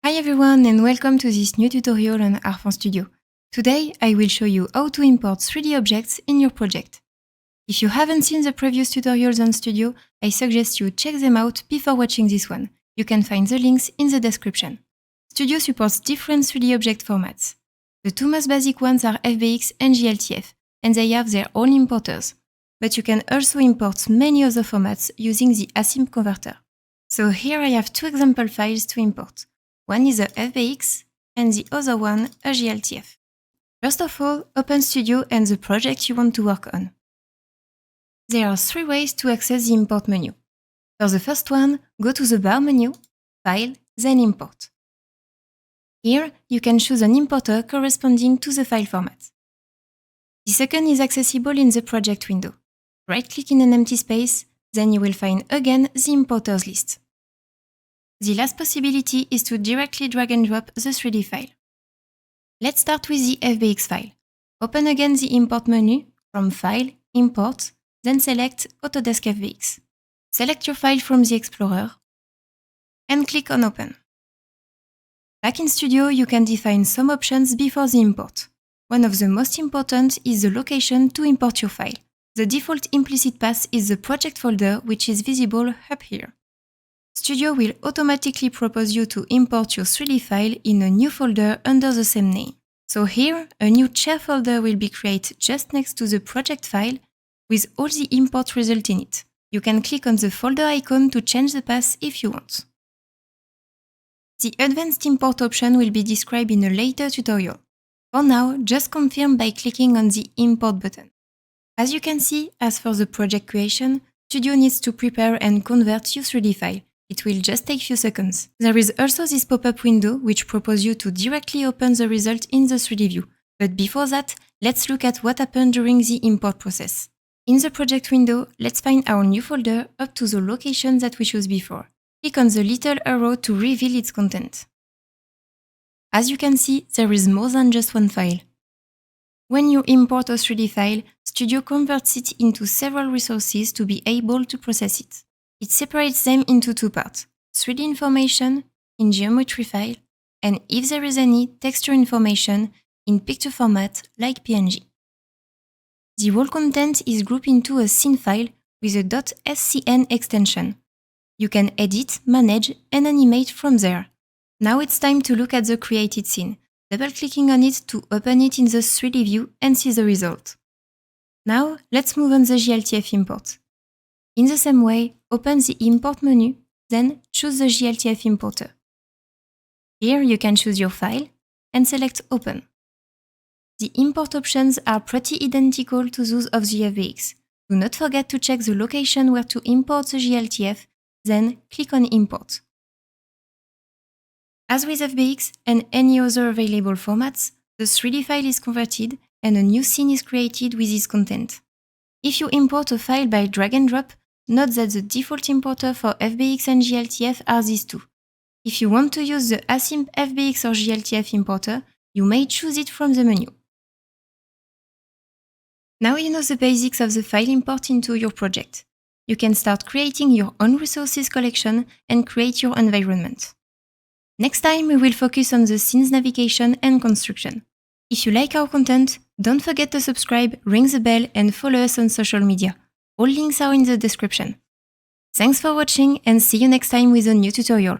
Hi everyone and welcome to this new tutorial on Harfang Studio. Today I will show you how to import 3D objects in your project. If you haven't seen the previous tutorials on Studio, I suggest you check them out before watching this one. You can find the links in the description. Studio supports different 3D object formats. The two most basic ones are FBX and GLTF, and they have their own importers. But you can also import many other formats using the async converter. So here I have two example files to import. One is a FBX and the other one a GLTF. First of all, open Studio and the project you want to work on. There are three ways to access the import menu. For the first one, go to the bar menu, File, then Import. Here, you can choose an importer corresponding to the file format. The second is accessible in the project window. Right-click in an empty space, then you will find again the importers list. The last possibility is to directly drag and drop the 3D file. Let's start with the FBX file. Open again the import menu from File, Import, then select Autodesk FBX. Select your file from the Explorer and click on Open. Back in Studio, you can define some options before the import. One of the most important is the location to import your file. The default implicit path is the project folder, which is visible up here. Studio will automatically propose you to import your 3D file in a new folder under the same name. So here, a new chair folder will be created just next to the project file with all the import results in it. You can click on the folder icon to change the path if you want. The advanced import option will be described in a later tutorial. For now, just confirm by clicking on the Import button. As you can see, as for the project creation, Studio needs to prepare and convert your 3D file. It will just take a few seconds. There is also this pop-up window which proposes you to directly open the result in the 3D view. But before that, let's look at what happened during the import process. In the project window, let's find our new folder up to the location that we chose before. Click on the little arrow to reveal its content. As you can see, there is more than just one file. When you import a 3D file, Studio converts it into several resources to be able to process it. It separates them into two parts, 3D information in geometry file, and if there is any, texture information in picture format like PNG. The whole content is grouped into a scene file with a .scn extension. You can edit, manage, and animate from there. Now it's time to look at the created scene, double-clicking on it to open it in the 3D view and see the result. Now, let's move on the GLTF import. In the same way, open the Import menu, then choose the GLTF importer. Here you can choose your file and select Open. The import options are pretty identical to those of the FBX. Do not forget to check the location where to import the GLTF, then click on Import. As with FBX and any other available formats, the 3D file is converted and a new scene is created with its content. If you import a file by drag and drop, note that the default importer for FBX and GLTF are these two. If you want to use the async FBX or GLTF importer, you may choose it from the menu. Now you know the basics of the file import into your project. You can start creating your own resources collection and create your environment. Next time, we will focus on the scenes navigation and construction. If you like our content, don't forget to subscribe, ring the bell, and follow us on social media. All links are in the description. Thanks for watching and see you next time with a new tutorial.